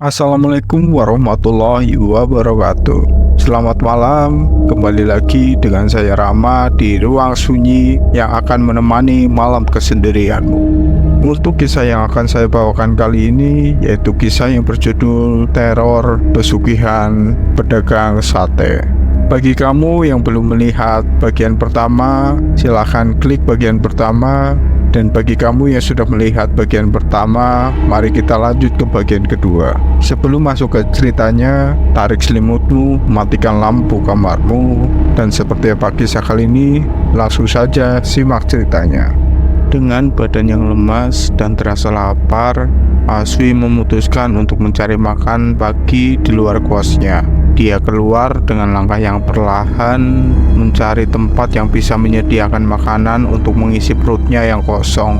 Assalamualaikum warahmatullahi wabarakatuh. Selamat malam, kembali lagi dengan saya Rama di ruang sunyi yang akan menemani malam kesendirianmu. Untuk kisah yang akan saya bawakan kali ini yaitu kisah yang berjudul Teror Pesugihan Pedagang Sate. Bagi kamu yang belum melihat bagian pertama, silahkan klik bagian pertama. Dan bagi kamu yang sudah melihat bagian pertama, mari kita lanjut ke bagian kedua. Sebelum masuk ke ceritanya, tarik selimutmu, matikan lampu kamarmu, dan seperti apa kisah kali ini, langsung saja simak ceritanya. Dengan badan yang lemas dan terasa lapar, Aswi memutuskan untuk mencari makan pagi di luar kosnya. Dia keluar dengan langkah yang perlahan, mencari tempat yang bisa menyediakan makanan untuk mengisi perutnya yang kosong.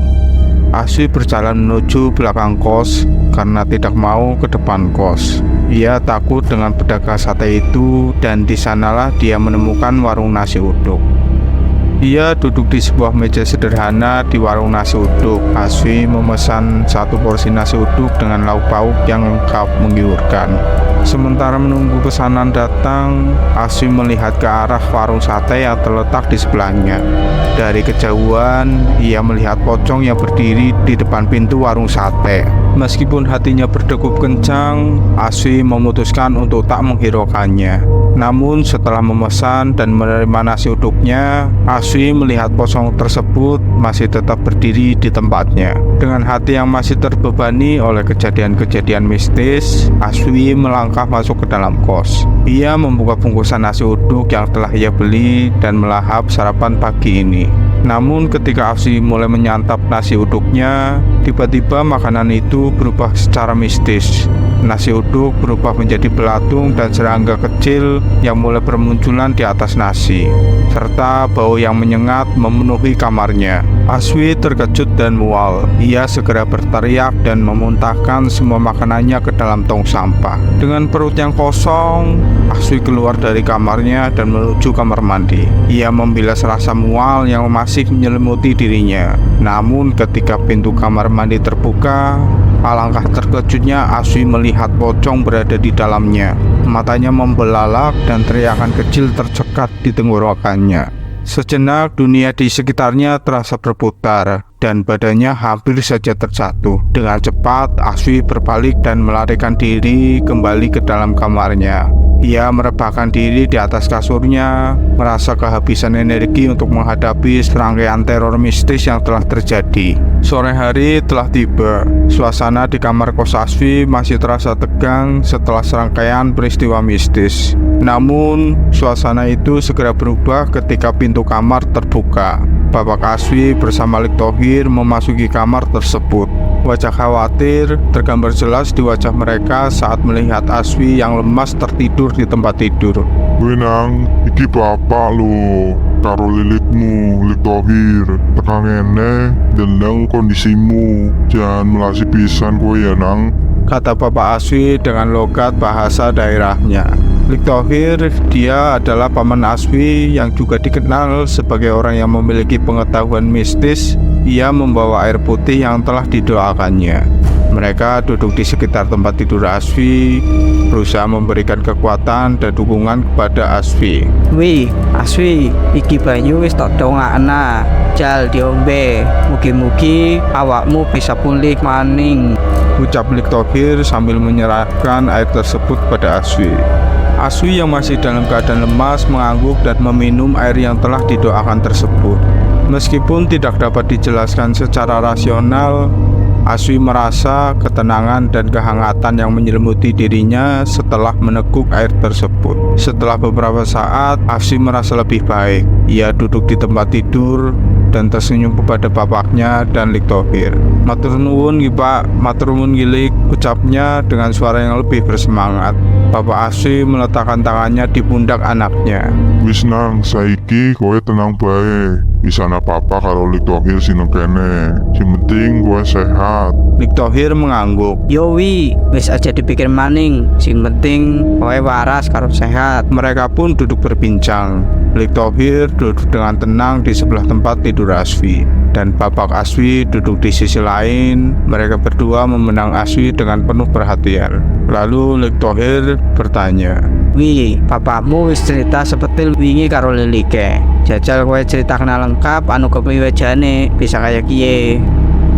Aswi berjalan menuju belakang kos karena tidak mau ke depan kos. Ia takut dengan pedagang sate itu, dan di sanalah dia menemukan warung nasi uduk. Ia duduk di sebuah meja sederhana di warung nasi uduk. Aswi memesan satu porsi nasi uduk dengan lauk pauk yang lengkap menggiurkan. Sementara menunggu pesanan datang, Aswi melihat ke arah warung sate yang terletak di sebelahnya. Dari kejauhan, ia melihat pocong yang berdiri di depan pintu warung sate. Meskipun hatinya berdegup kencang, Aswi memutuskan untuk tak menghiraukannya. Namun setelah memesan dan menerima nasi uduknya, Aswi melihat pocong tersebut masih tetap berdiri di tempatnya. Dengan hati yang masih terbebani oleh kejadian-kejadian mistis, Aswi melangkah masuk ke dalam kos. Ia membuka bungkusan nasi uduk yang telah ia beli dan melahap sarapan pagi ini. Namun ketika Aswi mulai menyantap nasi uduknya, tiba-tiba makanan itu berubah secara mistis. Nasi uduk berubah menjadi belatung dan serangga kecil yang mulai bermunculan di atas nasi, serta bau yang menyengat memenuhi kamarnya. Aswi terkejut dan mual. Ia segera berteriak dan memuntahkan semua makanannya ke dalam tong sampah. Dengan perut yang kosong, Aswi keluar dari kamarnya dan menuju kamar mandi. Ia membilas rasa mual yang masih menyelimuti dirinya. Namun ketika pintu kamar mandi terbuka, alangkah terkejutnya Aswi melihat pocong berada di dalamnya. Matanya membelalak dan teriakan kecil tercekat di tenggorokannya. Sejenak dunia di sekitarnya terasa berputar dan badannya hampir saja terjatuh. Dengan cepat Aswi berbalik dan melarikan diri kembali ke dalam kamarnya. Ia merebahkan diri di atas kasurnya, merasa kehabisan energi untuk menghadapi serangkaian teror mistis yang telah terjadi. Sore hari telah tiba. Suasana di kamar kos Aswi masih terasa tegang setelah serangkaian peristiwa mistis. Namun, suasana itu segera berubah ketika pintu kamar terbuka. Bapak Aswi bersama Lik Thohir memasuki kamar tersebut. Wajah khawatir tergambar jelas di wajah mereka saat melihat Aswi yang lemas tertidur di tempat tidur. Weh nang, iki bapak lo, karo lilitmu, Lik Thohir. Tekan ngene, deleng kondisimu, jangan melasi pisan kowe ya nang, kata Bapak Aswi dengan logat bahasa daerahnya. Lik Thohir, dia adalah paman Aswi yang juga dikenal sebagai orang yang memiliki pengetahuan mistis. Ia membawa air putih yang telah didoakannya. Mereka duduk di sekitar tempat tidur Aswi, berusaha memberikan kekuatan dan dukungan kepada Aswi. Wih, Aswi, iki banyu wis tak dongakna. Jal diombe, mugi-mugi awakmu bisa pulih maning, ucap Lik Thohir sambil menyerahkan air tersebut pada Aswi. Aswi yang masih dalam keadaan lemas mengangguk dan meminum air yang telah didoakan tersebut. Meskipun tidak dapat dijelaskan secara rasional, Aswi merasa ketenangan dan kehangatan yang menyelimuti dirinya setelah meneguk air tersebut. Setelah beberapa saat, Aswi merasa lebih baik. Ia duduk di tempat tidur dan tersenyum kepada bapaknya dan Lik Thohir. Matur nuwun nggih Pak, matur nuwun nggih, ucapnya dengan suara yang lebih bersemangat. Bapak Aswi meletakkan tangannya di pundak anaknya. Wis nang, saiki kowe tenang bae. Bisa apa-apa karo Lik Thohir sing kene. Sing penting kowe sehat. Lik Thohir mengangguk. Yo wi, wis aja dipikir maning, sing penting kowe waras karo sehat. Mereka pun duduk berbincang. Lik Thohir duduk dengan tenang di sebelah tempat tidur Aswi, dan Bapak Aswi duduk di sisi lain. Mereka berdua memandang Aswi dengan penuh perhatian. Lalu Lik Thohir bertanya, Wi, bapakmu wis cerita seperti wingi karo Lilike. Jajal kowe critakna lengkap anu kepiye jane bisa kaya kiye.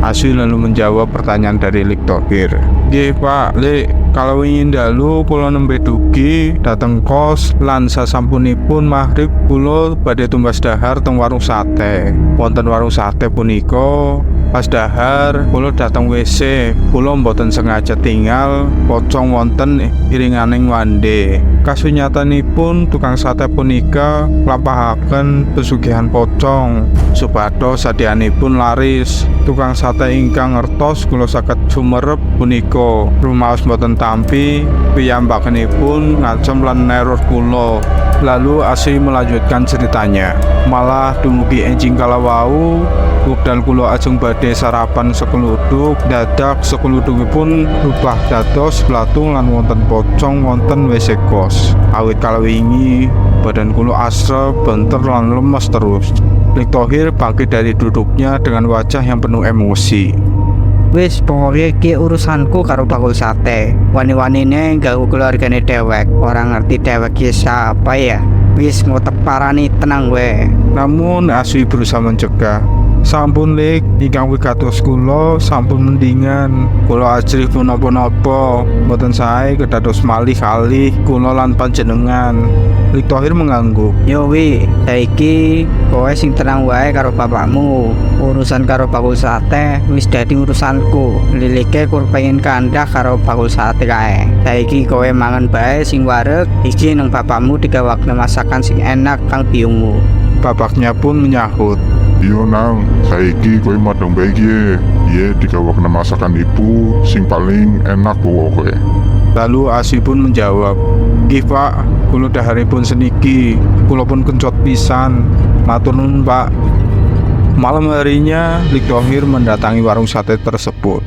Aswi lalu menjawab pertanyaan dari Lik Thohir. Nggih Pak, Lik, kalau ingin dalu kula nembe dugi dateng kos lan sasampunipun maghrib kula badhe tumbas dahar teng warung sate. Wonten warung sate punika pas dahar kula dateng WC, kula mboten sengaja tinggal pocong wonten iringaning wande. Kasunyatanipun tukang sate punika lampahaken pesugihan pocong supados sadyanipun laris. Tukang sate ingkang ngertos kula saged sumerep punika rumaos mboten tampi piyambakipun ngancem lan neror kula. Lalu Aswi melanjutkan ceritanya. Malah dumugi enjing kala wau wekdal kula ajeng badhe sarapan sekeluduk, dadak sekeludukipun rubah dados blatung lan wonten pocong wonten WC kos. Awit kala wingi badan kula asrep, benter lan lemes terus. Lik Thohir bangkit dari duduknya dengan wajah yang penuh emosi. Wis pokoknya ki urusanku karo bakul sate. Wani-wanine ganggu keluargane dewek. Orang ngerti dewek ki siapa ya. Wis mau teparani tenang we. Namun Aswi berusaha mencegah. Sampun Lik, ingkang wigatos kula sampun mendingan. Kula ajrih punapa-napa, mboten sae kedados malih kalih kula lan panjenengan. Lik Thohir mengangguk. Yo wi, saiki kowe sing tenang wae karo bapakmu. Urusan karo bakul sate wis dadi urusanku. Lilike kur pengen kandah karo bakul sate kae. Saiki kowe mangan bae sing wareg, iki nang bapakmu digawakne masakan sing enak kang biungmu. Bapaknya pun menyahut. Iya nang, saiki kowe madang bae ye. Ye digawakna masakan ibu sing paling enak pokoke. Lalu Aswi pun menjawab, "Nggih Pak, kula daharipun seniki, kula pun kencot pisan. Matur nuwun Pak." Malam harinya Lik Thohir mendatangi warung sate tersebut.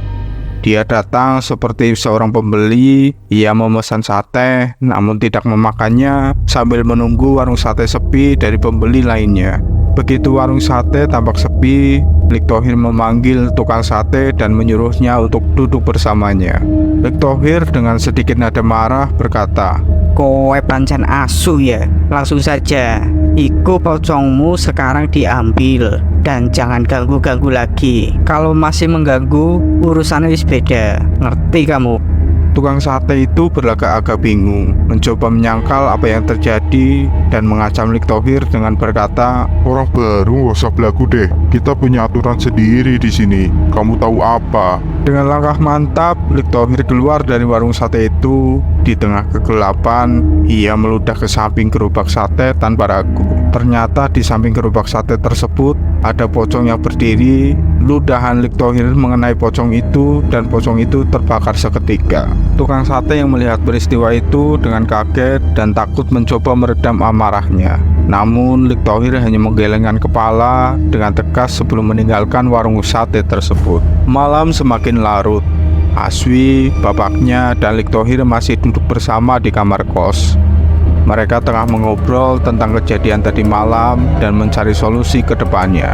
Dia datang seperti seorang pembeli. Ia memesan sate, namun tidak memakannya sambil menunggu warung sate sepi dari pembeli lainnya. Begitu warung sate tampak sepi, Lik Thohir memanggil tukang sate dan menyuruhnya untuk duduk bersamanya. Lik Thohir dengan sedikit nada marah berkata, Kowe pancen asu ya. Langsung saja, iku pocongmu sekarang diambil dan jangan ganggu-ganggu lagi. Kalau masih mengganggu, urusannya wis beda. Ngerti kamu? Tukang sate itu berlagak-agak bingung, mencoba menyangkal apa yang terjadi dan mengacam Lik Thohir dengan berkata, Orang baru gak usah belagu deh. Kita punya aturan sendiri di sini. Kamu tahu apa? Dengan langkah mantap, Lik Thohir keluar dari warung sate itu. Di tengah kegelapan, ia meludah ke samping gerobak sate tanpa ragu. Ternyata di samping gerobak sate tersebut ada pocong yang berdiri. Ludahan Lik Thohir mengenai pocong itu dan pocong itu terbakar seketika. Tukang sate yang melihat peristiwa itu dengan kaget dan takut mencoba meredam amarahnya. Namun Lik Thohir hanya menggelengkan kepala dengan tegas sebelum meninggalkan warung sate tersebut. Malam semakin larut. Aswi, bapaknya, dan Lik Thohir masih duduk bersama di kamar kos. Mereka tengah mengobrol tentang kejadian tadi malam dan mencari solusi ke depannya.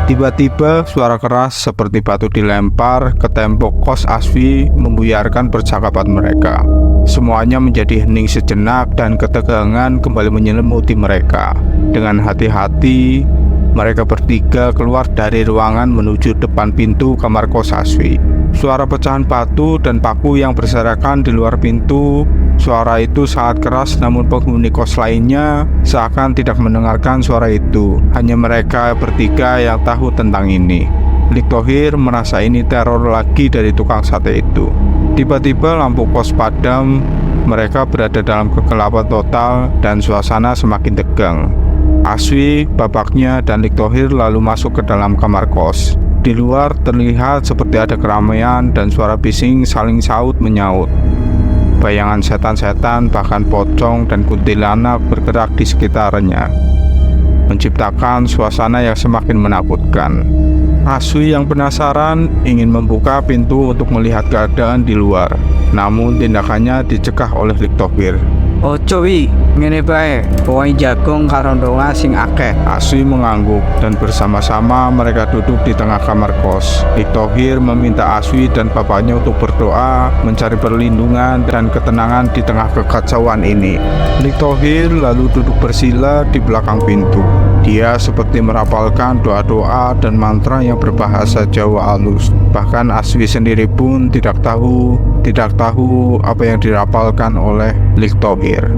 Tiba-tiba suara keras seperti batu dilempar ke tembok kos Aswi membuyarkan percakapan mereka. Semuanya menjadi hening sejenak dan ketegangan kembali menyelimuti mereka. Dengan hati-hati, mereka bertiga keluar dari ruangan menuju depan pintu kamar kos Aswi. Suara pecahan batu dan paku yang berserakan di luar pintu. Suara itu sangat keras, namun penghuni kos lainnya seakan tidak mendengarkan suara itu. Hanya mereka bertiga yang tahu tentang ini. Lik Thohir merasa ini teror lagi dari tukang sate itu. Tiba-tiba lampu kos padam. Mereka berada dalam kegelapan total dan suasana semakin tegang. Aswi, bapaknya, dan Lik Thohir lalu masuk ke dalam kamar kos. Di luar terlihat seperti ada keramaian dan suara bising saling saut menyaut. Bayangan setan-setan, bahkan pocong dan kuntilanak bergerak di sekitarnya, menciptakan suasana yang semakin menakutkan. Aswi yang penasaran ingin membuka pintu untuk melihat keadaan di luar, namun tindakannya dicegah oleh Lik Thohir. Ojo wi, ngene bae. Kowe jagung karo ndonga sing akeh. Aswi mengangguk dan bersama-sama mereka duduk di tengah kamar kos. Lik Thohir meminta Aswi dan bapaknya untuk berdoa, mencari perlindungan dan ketenangan di tengah kekacauan ini. Lik Thohir lalu duduk bersila di belakang pintu. Dia seperti merapalkan doa-doa dan mantra yang berbahasa Jawa halus. Bahkan Aswi sendiri pun tidak tahu apa yang dirapalkan oleh Lik Thohir.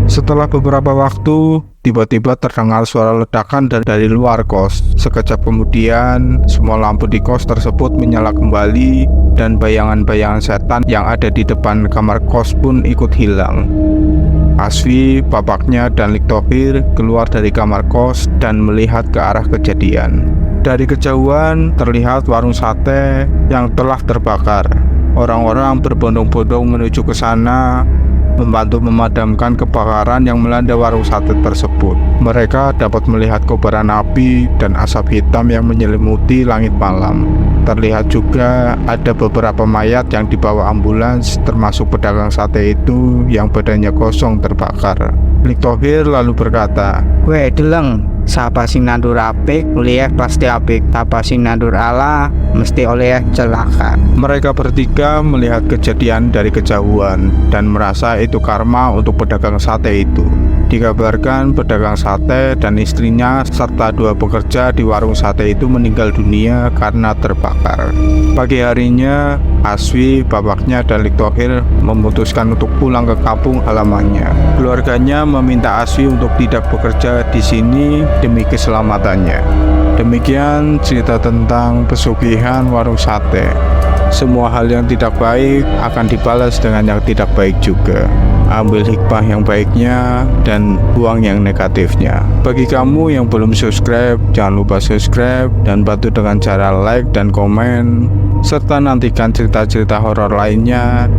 Setelah beberapa waktu, tiba-tiba terdengar suara ledakan dari luar kos. Sekejap kemudian, semua lampu di kos tersebut menyala kembali dan bayangan-bayangan setan yang ada di depan kamar kos pun ikut hilang. Aswi, bapaknya, dan Lik Thohir keluar dari kamar kos dan melihat ke arah kejadian. Dari kejauhan terlihat warung sate yang telah terbakar. Orang-orang berbondong-bondong menuju ke sana, membantu memadamkan kebakaran yang melanda warung sate tersebut. Mereka dapat melihat kobaran api dan asap hitam yang menyelimuti langit malam. Terlihat juga ada beberapa mayat yang dibawa ambulans, termasuk pedagang sate itu yang badannya kosong terbakar. Lik Thohir lalu berkata, Weh deleng, sapa sing nandur apik oleh pasti apik, sapa sing nandur ala mesti oleh celaka. Mereka bertiga melihat kejadian dari kejauhan dan merasa itu karma untuk pedagang sate itu. Dikabarkan pedagang sate dan istrinya serta 2 pekerja di warung sate itu meninggal dunia karena terbakar. Pagi harinya, Aswi, bapaknya, dan Lik Thohir memutuskan untuk pulang ke kampung halamannya. Keluarganya meminta Aswi untuk tidak bekerja di sini demi keselamatannya. Demikian cerita tentang pesugihan warung sate. Semua hal yang tidak baik akan dibalas dengan yang tidak baik juga. Ambil hikmah yang baiknya dan buang yang negatifnya. Bagi kamu yang belum subscribe, jangan lupa subscribe dan bantu dengan cara like dan komen, serta nantikan cerita-cerita horor lainnya